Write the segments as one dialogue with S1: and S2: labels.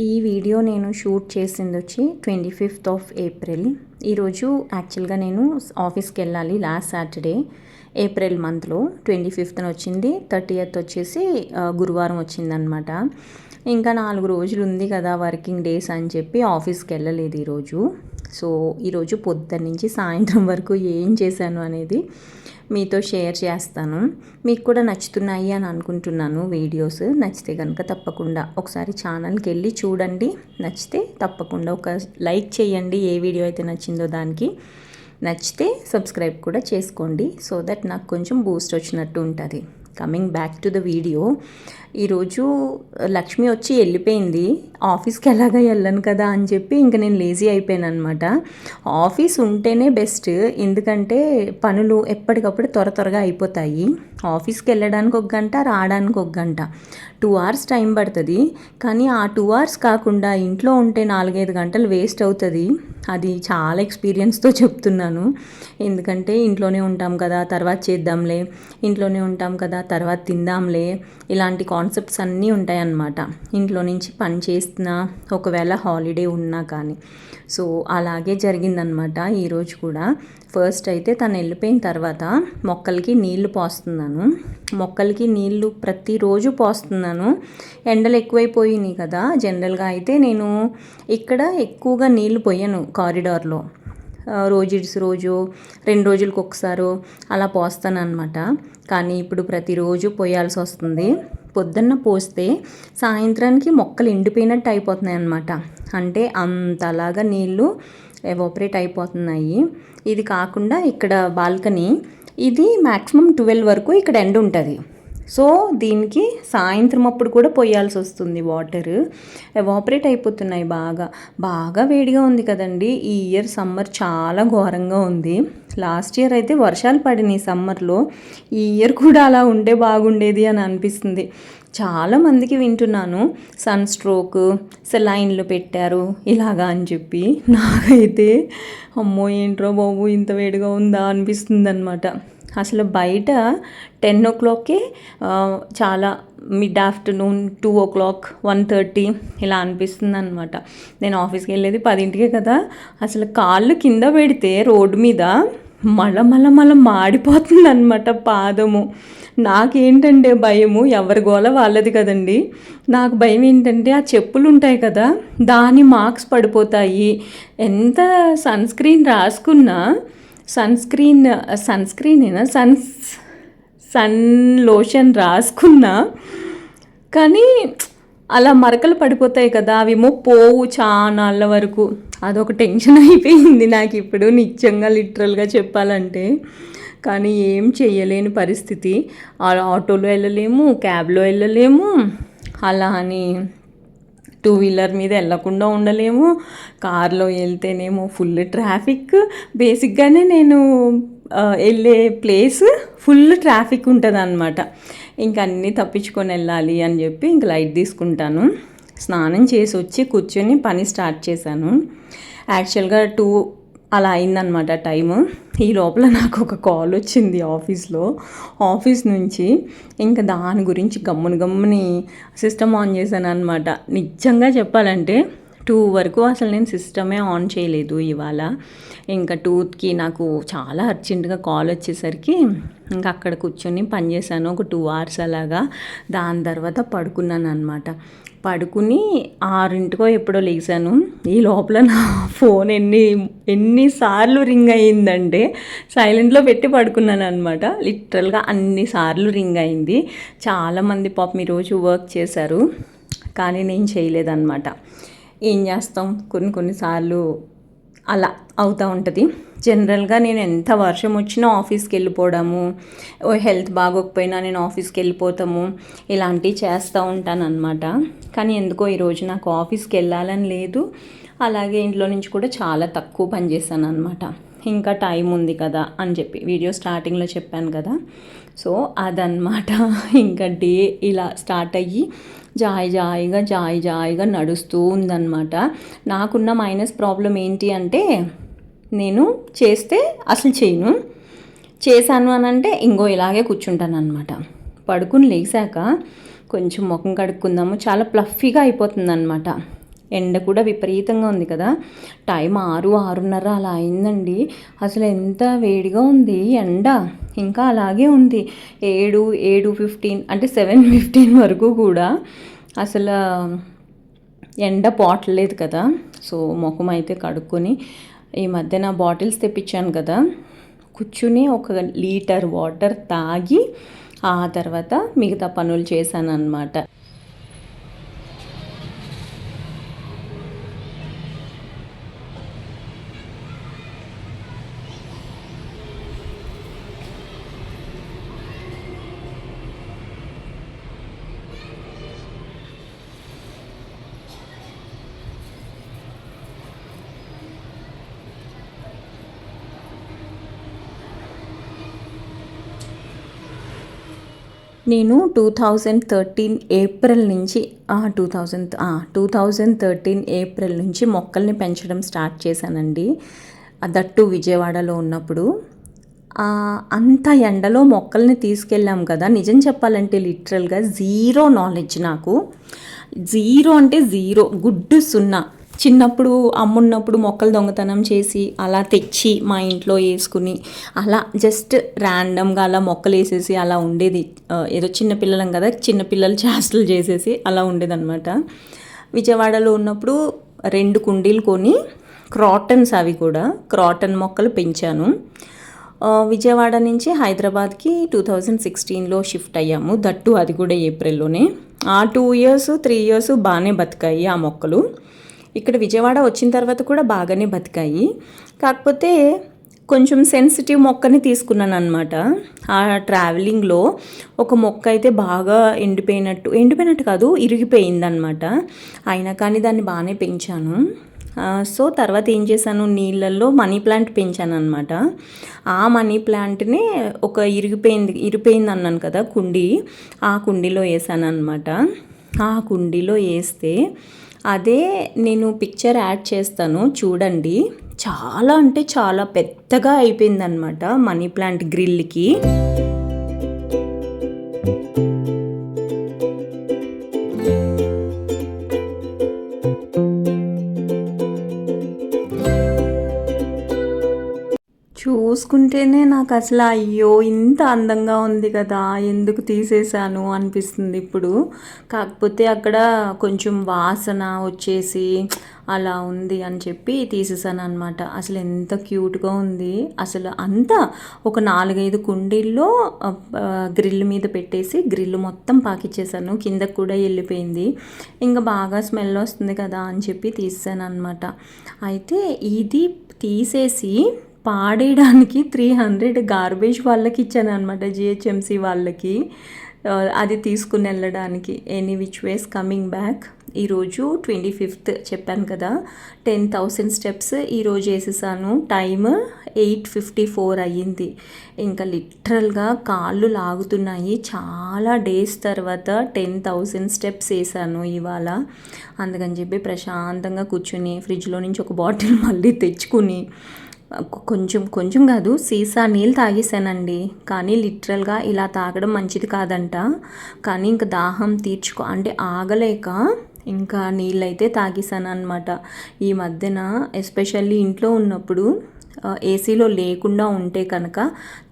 S1: ఈ వీడియో నేను షూట్ చేసింది వచ్చి 25th ఆఫ్ ఏప్రిల్. ఈరోజు యాక్చువల్గా నేను ఆఫీస్కి వెళ్ళాలి. లాస్ట్ సాటర్డే ఏప్రిల్ మంత్లో 25th వచ్చింది. 30th వచ్చేసి గురువారం వచ్చిందనమాట. ఇంకా 4 రోజులు ఉంది కదా వర్కింగ్ డేస్ అని చెప్పి ఆఫీస్కి వెళ్ళలేదు ఈరోజు. సో ఈరోజు పొద్దున్న నుంచి సాయంత్రం వరకు ఏం చేశాను అనేది మీతో షేర్ చేస్తాను. మీకు కూడా నచ్చుతున్నాయి అని అనుకుంటున్నాను వీడియోస్. నచ్చితే కనుక తప్పకుండా ఒకసారి ఛానల్కి వెళ్ళి చూడండి. నచ్చితే తప్పకుండా ఒక లైక్ చేయండి, ఏ వీడియో అయితే నచ్చిందో దానికి. నచ్చితే సబ్స్క్రైబ్ కూడా చేసుకోండి, సో దట్ నాకు కొంచెం బూస్ట్ వచ్చినట్టు ఉంటుంది. Coming back to the video, ఈరోజు లక్ష్మి వచ్చి వెళ్ళిపోయింది. ఆఫీస్కి ఎలాగా వెళ్ళను కదా అని చెప్పి ఇంకా నేను లేజీ అయిపోయాను అనమాట. ఆఫీస్ ఉంటేనే బెస్ట్, ఎందుకంటే పనులు ఎప్పటికప్పుడు త్వరగా అయిపోతాయి. ఆఫీస్కి వెళ్ళడానికి 1 గంట, రావడానికి 1 గంట, 2 hours టైం పడుతుంది. కానీ ఆ 2 hours కాకుండా ఇంట్లో ఉంటే 4-5 గంటలు వేస్ట్ అవుతుంది. అది చాలా ఎక్స్పీరియన్స్తో చెప్తున్నాను. ఎందుకంటే ఇంట్లోనే ఉంటాం కదా, తర్వాత చేద్దాంలే, ఇంట్లోనే ఉంటాం కదా, తర్వాత తిందాంలే, ఇలాంటి కాన్సెప్ట్స్ అన్నీ ఉంటాయన్నమాట. ఇంట్లో నుంచి పని చేస్తున్నా, ఒకవేళ హాలిడే ఉన్నా కానీ. సో అలాగే జరిగిందనమాట ఈరోజు కూడా. ఫస్ట్ అయితే తను వెళ్ళిపోయిన తర్వాత మొక్కలకి నీళ్లు పోస్తున్నాను. మొక్కలకి నీళ్లు ప్రతిరోజు పోస్తున్నాను. ఎండలు ఎక్కువైపోయినాయి కదా. జనరల్గా అయితే నేను ఇక్కడ ఎక్కువగా నీళ్లు పోయను కారిడార్లో. రోజు 2 రోజులకు ఒకసారి అలా పోస్తాను అనమాట. కానీ ఇప్పుడు ప్రతిరోజు పోయాల్సి వస్తుంది. పొద్దున్న పోస్తే సాయంత్రానికి మొక్కలు ఎండిపోయినట్టు అయిపోతున్నాయి అన్నమాట. అంటే అంతలాగా నీళ్ళు ఎవాపరేట్ అయిపోతున్నాయి. ఇది కాకుండా ఇక్కడ బాల్కనీ, ఇది మ్యాక్సిమం 12 వరకు ఇక్కడ ఎండ ఉంటుంది. సో దీనికి సాయంత్రం అప్పుడు కూడా పోయాల్సి వస్తుంది. వాటర్ ఎవాపరేట్ అయిపోతున్నాయి. బాగా వేడిగా ఉంది కదండి. ఈ ఇయర్ సమ్మర్ చాలా ఘోరంగా ఉంది. లాస్ట్ ఇయర్ అయితే వర్షాలు పడినాయి సమ్మర్లో. ఈ ఇయర్ కూడా అలా ఉంటే బాగుండేది అని అనిపిస్తుంది. చాలామందికి వింటున్నాను సన్ స్ట్రోక్, సెలైన్లు పెట్టారు ఇలాగా అని చెప్పి. నాకైతే అమ్మో ఏంట్రో బాబు ఇంత వేడిగా ఉందా అనిపిస్తుంది అనమాట. అసలు బయట 10 o'clockకే చాలా మిడ్ ఆఫ్టర్నూన్ 2 o'clock, 1:30 ఇలా అనిపిస్తుంది అనమాట. నేను ఆఫీస్కి వెళ్ళేది 10ంటికే కదా. అసలు కాళ్ళు కింద పెడితే రోడ్డు మీద మళ్ళా మాడిపోతుంది అనమాట పాదము. నాకేంటంటే భయము, ఎవరి గోల వాళ్ళది కదండి. నాకు భయం ఏంటంటే ఆ చెప్పులు ఉంటాయి కదా, దాని మార్క్స్ పడిపోతాయి. ఎంత సన్ స్క్రీన్ రాసుకున్నా, సన్ లోషన్ రాసుకున్నా కానీ అలా మరకలు పడిపోతాయి కదా, అవేమో పోవు చానాళ్ళ వరకు. అదొక టెన్షన్ అయిపోయింది నాకు ఇప్పుడు, నిజంగా లిటరల్గా చెప్పాలంటే. కానీ ఏం చెయ్యలేని పరిస్థితి. ఆటోలో వెళ్ళలేము, క్యాబ్లో వెళ్ళలేము, అలా అని 2 వీలర్ మీద వెళ్ళకుండా ఉండలేము. కార్లో వెళ్తేనేమో ఫుల్ ట్రాఫిక్. బేసిక్గానే నేను వెళ్ళే ప్లేస్ ఫుల్ ట్రాఫిక్ ఉంటుంది అనమాట. ఇంక అన్నీ తప్పించుకొని వెళ్ళాలి అని చెప్పి ఇంక లైట్ తీసుకుంటాను. స్నానం చేసి వచ్చి కూర్చొని పని స్టార్ట్ చేశాను. యాక్చువల్గా 2 అలా అయిందనమాట టైము. ఈ లోపల నాకు ఒక కాల్ వచ్చింది ఆఫీస్ నుంచి. ఇంకా దాని గురించి గమ్ముని సిస్టమ్ ఆన్ చేశాను అనమాట. నిజంగా చెప్పాలంటే 2 వరకు అసలు నేను సిస్టమే ఆన్ చేయలేదు ఇవాళ. ఇంకా 2కి నాకు చాలా అర్జెంటుగా కాల్ వచ్చేసరికి ఇంకా అక్కడ కూర్చొని పనిచేశాను ఒక 2 hours అలాగా. దాని తర్వాత పడుకున్నాను అనమాట. పడుకుని 6ంటికో ఎప్పుడో లేచాను. ఈ లోపల నా ఫోన్ ఎన్నిసార్లు రింగ్ అయ్యిందంటే సైలెంట్లో పెట్టి పడుకున్నాను అనమాట. లిటరల్గా అన్నిసార్లు రింగ్ అయింది. చాలామంది పాపం ఈరోజు వర్క్ చేశారు, కానీ నేను చేయలేదన్నమాట. ఏం చేస్తాం, కొన్నిసార్లు అలా అవుతూ ఉంటుంది. జనరల్గా నేను ఎంత వర్షం వచ్చినా ఆఫీస్కి వెళ్ళిపోవడము, హెల్త్ బాగోకపోయినా నేను ఆఫీస్కి వెళ్ళిపోతాము, ఇలాంటివి చేస్తూ ఉంటాను అనమాట. కానీ ఎందుకో ఈరోజు నాకు ఆఫీస్కి వెళ్ళాలని లేదు. అలాగే ఇంట్లో నుంచి కూడా చాలా తక్కువ పని చేశాను అనమాట. ఇంకా టైం ఉంది కదా అని చెప్పి వీడియో స్టార్టింగ్లో చెప్పాను కదా. సో అదనమాట. ఇంకా డే ఇలా స్టార్ట్ అయ్యి జాయిగా నడుస్తూ ఉందన్నమాట. నాకున్న మైనస్ ప్రాబ్లం ఏంటి అంటే, నేను చేస్తే అసలు చేశాను అని అంటే ఇంకో ఇలాగే కూర్చుంటాను అనమాట. పడుకుని లేచాక కొంచెం ముఖం కడుక్కుందాము, చాలా ప్లఫీగా అయిపోతుంది అనమాట. ఎండ కూడా విపరీతంగా ఉంది కదా. టైం 6-6:30 అలా అయిందండి. అసలు ఎంత వేడిగా ఉంది ఎండ, ఇంకా అలాగే ఉంది. 7-7:15 అంటే 7:15 వరకు కూడా అసలు ఎండ పోవట్లేదు కదా. సో ముఖం అయితే కడుక్కొని ఈ మధ్యన బాటిల్స్ తెప్పించాను కదా, కూర్చుని 1 లీటర్ వాటర్ తాగి ఆ తర్వాత మిగతా పనులు చేశాను అన్నమాట. నేను 2013 ఏప్రిల్ నుంచి 2013 ఏప్రిల్ నుంచి మొక్కల్ని పెంచడం స్టార్ట్ చేశానండి. దట్టు విజయవాడలో ఉన్నప్పుడు. అంత ఎండలో మొక్కల్ని తీసుకెళ్ళాం కదా, నిజం చెప్పాలంటే లిటరల్గా జీరో నాలెడ్జ్ నాకు. జీరో అంటే జీరో, గుడ్డు సున్నా. చిన్నప్పుడు అమ్మున్నప్పుడు మొక్కలు దొంగతనం చేసి అలా తెచ్చి మా ఇంట్లో వేసుకుని అలా జస్ట్ ర్యాండమ్గా అలా మొక్కలు వేసేసి అలా ఉండేది. ఏదో చిన్నపిల్లలం కదా, చిన్నపిల్లలు చేష్టలు చేసేసి అలా ఉండేదన్నమాట. విజయవాడలో ఉన్నప్పుడు 2 కుండీలు కొని క్రాటన్స్, అవి కూడా క్రాటన్ మొక్కలు పెంచాను. విజయవాడ నుంచి హైదరాబాద్కి 2016లో షిఫ్ట్ అయ్యాము. దట్టు అది కూడా ఏప్రిల్లోనే. ఆ 2 years 3 years బాగానే బతికాయి ఆ మొక్కలు. ఇక్కడ విజయవాడ వచ్చిన తర్వాత కూడా బాగానే బతికాయి. కాకపోతే కొంచెం సెన్సిటివ్ మొక్కని తీసుకున్నాను అనమాట. ఆ ట్రావెలింగ్లో ఒక మొక్క అయితే బాగా ఎండిపోయినట్టు కాదు, ఇరిగిపోయిందనమాట. అయినా కానీ దాన్ని బాగానే పెంచాను. సో తర్వాత ఏం చేశాను, నీళ్ళల్లో మనీ ప్లాంట్ పెంచాను అనమాట. ఆ మనీ ప్లాంట్ని ఒక ఇరిగిపోయింది అన్నాను కదా కుండీ, ఆ కుండీలో వేసాను అనమాట. ఆ కుండీలో వేస్తే అదే నేను పిక్చర్ యాడ్ చేస్తాను చూడండి. చాలా అంటే చాలా పెద్దగా అయిపోయిందనమాట మనీ ప్లాంట్ గ్రిల్కి. చూసుకుంటేనే నాకు అసలు అయ్యో ఇంత అందంగా ఉంది కదా, ఎందుకు తీసేసాను అనిపిస్తుంది ఇప్పుడు. కాకపోతే అక్కడ కొంచెం వాసన వచ్చేసి అలా ఉంది అని చెప్పి తీసేసాను అనమాట. అసలు ఎంత క్యూట్గా ఉంది అసలు. అంతా ఒక 4-5 కుండీల్లో గ్రిల్ మీద పెట్టేసి గ్రిల్ మొత్తం పాకిచ్చేసాను, కిందకు కూడా వెళ్ళిపోయింది. ఇంకా బాగా స్మెల్ వస్తుంది కదా అని చెప్పి తీసేసాను అనమాట. అయితే ఇది తీసేసి పాడేయడానికి 300 గార్బేజ్ వాళ్ళకి ఇచ్చాను అనమాట, జిహెచ్ఎంసి వాళ్ళకి. అది తీసుకుని వెళ్ళడానికి. Any which ways coming back. ఈరోజు 25th చెప్పాను కదా, 10,000 steps ఈరోజు వేసేసాను. టైమ్ 8:54 అయ్యింది. ఇంకా లిటరల్గా కాళ్ళు లాగుతున్నాయి. చాలా డేస్ తర్వాత 10,000 steps వేసాను ఇవాళ. అందుకని చెప్పి ప్రశాంతంగా కూర్చుని ఫ్రిడ్జ్లో నుంచి ఒక బాటిల్ మళ్ళీ తెచ్చుకుని కొంచెం కాదు సీసా నీళ్ళు తాగేసానండి. కానీ లిటరల్గా ఇలా తాగడం మంచిది కాదంట. కానీ ఇంకా దాహం అంటే ఆగలేక ఇంకా నీళ్ళైతే తాగేసాను అనమాట. ఈ మధ్యన ఎస్పెషల్లీ ఇంట్లో ఉన్నప్పుడు ఏసీలో లేకుండా ఉంటే కనుక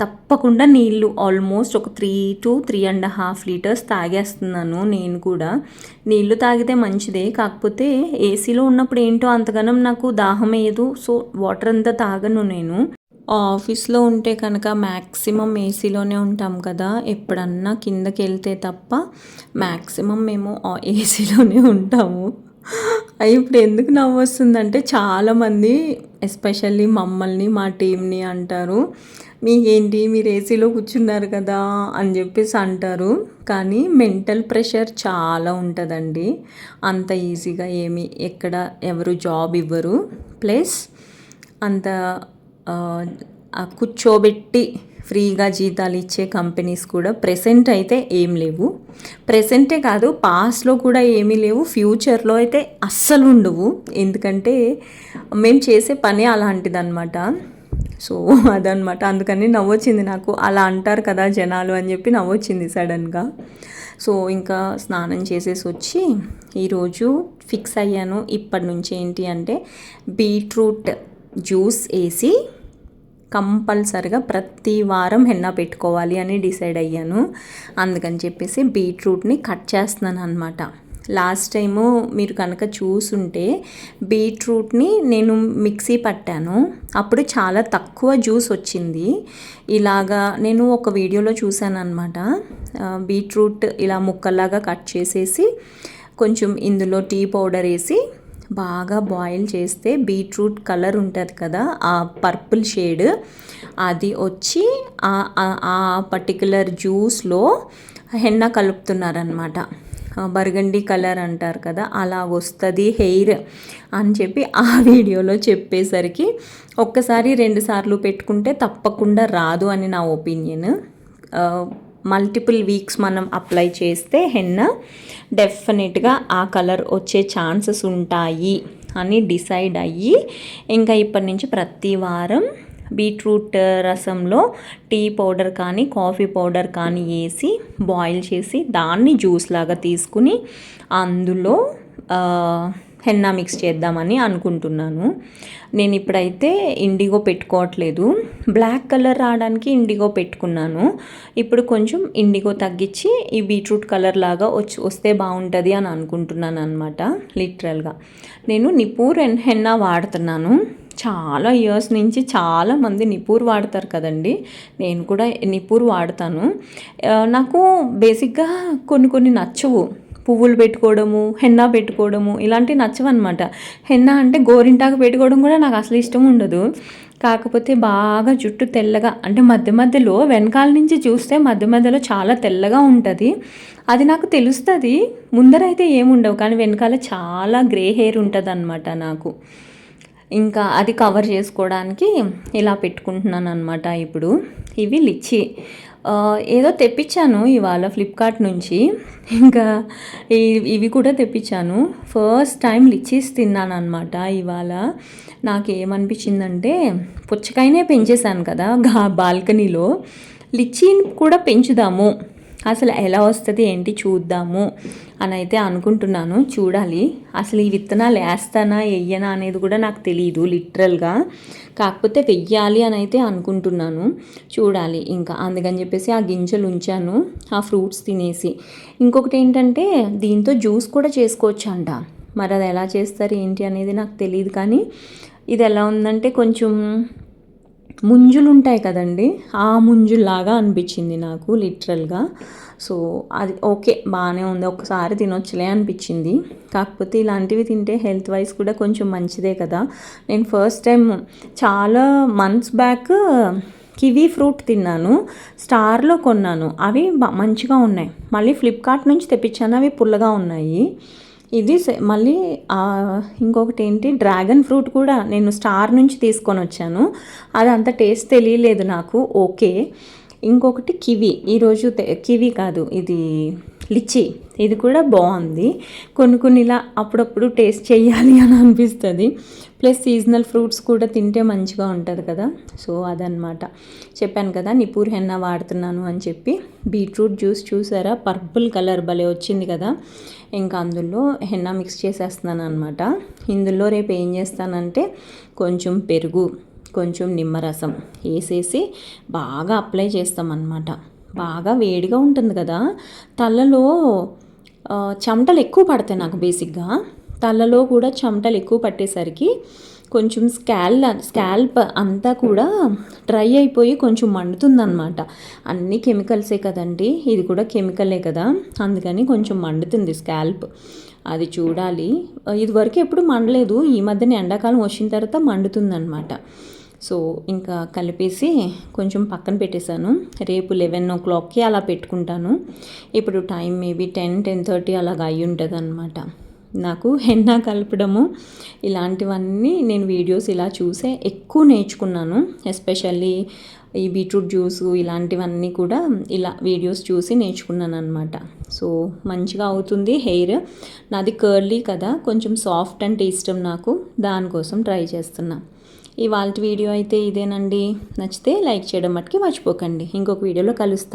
S1: తప్పకుండా నీళ్ళు ఆల్మోస్ట్ ఒక 3 to 3.5 liters తాగేస్తున్నాను నేను కూడా. నీళ్ళు తాగితే మంచిదే, కాకపోతే ఏసీలో ఉన్నప్పుడు ఏంటో అంతగానం నాకు దాహం వేయదు. సో వాటర్ అంతా తాగను నేను. ఆఫీస్లో ఉంటే కనుక మ్యాక్సిమం ఏసీలోనే ఉంటాం కదా, ఎప్పుడన్నా కిందకి వెళ్తే తప్ప మ్యాక్సిమం మేము ఏసీలోనే ఉంటాము. ఇప్పుడు ఎందుకు నవ్వు వస్తుందంటే చాలామంది ఎస్పెషల్లీ మమ్మల్ని మా టీంని అంటారు, మీకేంటి మీరు ఏసీలో కూర్చున్నారు కదా అని చెప్పేసి అంటారు. కానీ మెంటల్ ప్రెషర్ చాలా ఉంటుందండి. అంత ఈజీగా ఎక్కడ ఎవరు జాబ్ ఇవ్వరు. ప్లస్ అంత కూర్చోబెట్టి ఫ్రీగా జీతాలు ఇచ్చే కంపెనీస్ కూడా ప్రెసెంట్ అయితే ఏం లేవు. ప్రెసెంటే కాదు, పాస్ట్లో కూడా ఏమీ లేవు, ఫ్యూచర్లో అయితే అస్సలు ఉండవు. ఎందుకంటే మేము చేసే పని అలాంటిదన్నమాట. సో అదనమాట. అందుకని నవ్వొచ్చింది నాకు. అలా అంటారు కదా జనాలు అని చెప్పి నవ్వొచ్చింది సడన్గా. సో ఇంకా స్నానం చేసేసి వచ్చి ఈరోజు ఫిక్స్ అయ్యాను ఇప్పటి నుంచి ఏంటి అంటే బీట్రూట్ జ్యూస్ వేసి కంపల్సరిగా ప్రతి వారం హెన్నా పెట్టుకోవాలి అని డిసైడ్ అయ్యాను. అందుకని చెప్పేసి బీట్రూట్ని కట్ చేస్తున్నాను అనమాట. లాస్ట్ టైము మీరు కనుక చూసుంటే బీట్రూట్ని నేను మిక్సీ పట్టాను, అప్పుడు చాలా తక్కువ జ్యూస్ వచ్చింది. ఇలాగా నేను ఒక వీడియోలో చూశాను అనమాట. బీట్రూట్ ఇలా ముక్కల్లాగా కట్ చేసేసి కొంచెం ఇందులో టీ పౌడర్ వేసి బాగా బాయిల్ చేస్తే బీట్రూట్ కలర్ ఉంటుంది కదా, ఆ పర్పుల్ షేడ్ అది వచ్చి ఆ పర్టికులర్ జ్యూస్లో హెన్నా కలుపుతున్నారనమాట. బర్గండీ కలర్ అంటారు కదా, అలా వస్తుంది హెయిర్ అని చెప్పి ఆ వీడియోలో చెప్పేసరికి ఒక్కసారి 2 సార్లు పెట్టుకుంటే తప్పకుండా రాదు అని నా ఒపీనియన్. మల్టిపుల్ వీక్స్ మనం అప్లై చేస్తే హెన్నా డెఫినెట్గా ఆ కలర్ వచ్చే ఛాన్సెస్ ఉంటాయి అని డిసైడ్ అయ్యి ఇంకా ఇప్పటి నుంచి ప్రతి వారం బీట్రూట్ రసంలో టీ పౌడర్ కానీ కాఫీ పౌడర్ కానీ వేసి బాయిల్ చేసి దాన్ని జ్యూస్ లాగా తీసుకుని అందులో హెన్నా మిక్స్ చేద్దామని అనుకుంటున్నాను. నేను ఇప్పుడైతే ఇండిగో పెట్టుకోవట్లేదు, బ్లాక్ కలర్ రావడానికి ఇండిగో పెట్టుకున్నాను. ఇప్పుడు కొంచెం ఇండిగో తగ్గించి ఈ బీట్రూట్ కలర్ లాగా వస్తే బాగుంటుంది అని అనుకుంటున్నాను అనమాట. లిటరల్గా నేను నిపూర్ హెన్నా వాడుతున్నాను. చాలా ఇయర్స్ నుంచి చాలామంది నిపూర్ వాడతారు కదండి, నేను కూడా నిపూర్ వాడతాను. నాకు బేసిక్గా కొన్ని నచ్చవు. పువ్వులు పెట్టుకోవడము, హెన్నా పెట్టుకోవడము ఇలాంటివి నచ్చవన్నమాట. హెన్నా అంటే గోరింటాకు పెట్టుకోవడం కూడా నాకు అసలు ఇష్టం ఉండదు. కాకపోతే బాగా జుట్టు తెల్లగా అంటే మధ్యలో వెనకాల నుంచి చూస్తే మధ్యలో చాలా తెల్లగా ఉంటుంది. అది నాకు తెలుస్తుంది, ముందరైతే ఏముండవు కానీ వెనకాల చాలా గ్రే హెయిర్ ఉంటుంది అన్నమాట నాకు. ఇంకా అది కవర్ చేసుకోవడానికి ఇలా పెట్టుకుంటున్నాను అనమాట. ఇప్పుడు ఇవి లిచ్చి ఏదో తెప్పించాను ఇవాళ ఫ్లిప్కార్ట్ నుంచి, ఇంకా ఇవి కూడా తెప్పించాను. ఫస్ట్ టైం లిచ్చీస్ తిన్నాను అనమాట ఇవాళ. నాకేమనిపించిందంటే పుచ్చకాయనే పెంచేశాను కదా బాల్కనీలో, లిచ్చీని కూడా పెంచుదాము, అసలు ఎలా వస్తుంది ఏంటి చూద్దాము అని అయితే అనుకుంటున్నాను. చూడాలి అసలు ఈ విత్తనాలు వేస్తానా వెయ్యనా అనేది కూడా నాకు తెలియదు లిటరల్గా, కాకపోతే వెయ్యాలి అని అయితే అనుకుంటున్నాను. చూడాలి ఇంకా, అందుకని చెప్పేసి ఆ గింజలు ఉంచాను, ఆ ఫ్రూట్స్ తినేసి. ఇంకొకటి ఏంటంటే దీంతో జ్యూస్ కూడా చేసుకోవచ్చు అంట, మరి అది ఎలా చేస్తారు ఏంటి అనేది నాకు తెలియదు. కానీ ఇది ఎలా ఉందంటే కొంచెం ముంజులు ఉంటాయి కదండి, ఆ ముంజుల్లాగా అనిపించింది నాకు లిటరల్గా. సో అది ఓకే, బాగానే ఉంది, ఒకసారి తినొచ్చులే అనిపించింది. కాకపోతే ఇలాంటివి తింటే హెల్త్ వైజ్ కూడా కొంచెం మంచిదే కదా. నేను ఫస్ట్ టైం చాలా మంత్స్ బ్యాక్ కివీ ఫ్రూట్ తిన్నాను, స్టార్లో కొన్నాను, అవి మంచిగా ఉన్నాయి. మళ్ళీ ఫ్లిప్కార్ట్ నుంచి తెప్పించాను, అవి పుల్లగా ఉన్నాయి. ఇది మళ్ళీ ఇంకొకటి ఏంటి డ్రాగన్ ఫ్రూట్ కూడా నేను స్టార్ నుంచి తీసుకొని వచ్చాను, అది అంత టేస్ట్ తెలియలేదు నాకు. ఓకే, ఇంకొకటి కివి, ఈరోజు కివి కాదు ఇది లిచ్చి, ఇది కూడా బాగుంది. కొన్ని ఇలా అప్పుడప్పుడు టేస్ట్ చేయాలి అని అనిపిస్తుంది. ప్లస్ సీజనల్ ఫ్రూట్స్ కూడా తింటే మంచిగా ఉంటుంది కదా. సో అదనమాట, చెప్పాను కదా నిపూర్ హెన్నా వాడుతున్నాను అని చెప్పి. బీట్రూట్ జ్యూస్ చూసారా, పర్పుల్ కలర్ భలే వచ్చింది కదా. ఇంకా అందులో హెన్నా మిక్స్ చేసేస్తున్నాను అనమాట. ఇందులో రేపు ఏం చేస్తానంటే కొంచెం పెరుగు, కొంచెం నిమ్మరసం వేసేసి బాగా అప్లై చేస్తామన్నమాట. బాగా వేడిగా ఉంటుంది కదా, తలలో చెమటలు ఎక్కువ పడతాయి నాకు. బేసిక్గా తలలో కూడా చెమటలు ఎక్కువ పట్టేసరికి కొంచెం స్కాల్ప్ అంతా కూడా డ్రై అయిపోయి కొంచెం మండుతుందన్నమాట. అన్నీ కెమికల్సే కదండి, ఇది కూడా కెమికలే కదా, అందుకని కొంచెం మండుతుంది స్కాల్ప్. అది చూడాలి, ఇదివరకు ఎప్పుడు మండలేదు, ఈ మధ్యన ఎండాకాలం వచ్చిన తర్వాత మండుతుందన్నమాట. సో ఇంకా కలిపేసి కొంచెం పక్కన పెట్టేశాను. రేపు 11 o'clockకి అలా పెట్టుకుంటాను. ఇప్పుడు టైం మేబీ 10-10:30 అలాగ అయ్యి ఉంటుంది అనమాట. నాకు హెన్నా కలపడము ఇలాంటివన్నీ నేను వీడియోస్ ఇలా చూసే ఎక్కువ నేర్చుకున్నాను. ఎస్పెషల్లీ ఈ బీట్రూట్ జ్యూసు ఇలాంటివన్నీ కూడా ఇలా వీడియోస్ చూసి నేర్చుకున్నాను అనమాట. సో మంచిగా అవుతుంది హెయిర్. నాది కర్లీ కదా, కొంచెం సాఫ్ట్ అంటే ఇష్టం నాకు, దానికోసం ట్రై చేస్తున్నా. ఇవాళ వీడియో అయితే ఇదేనండి. నచ్చితే లైక్ చేయడం మట్టుకి మర్చిపోకండి. ఇంకొక వీడియోలో కలుస్తా.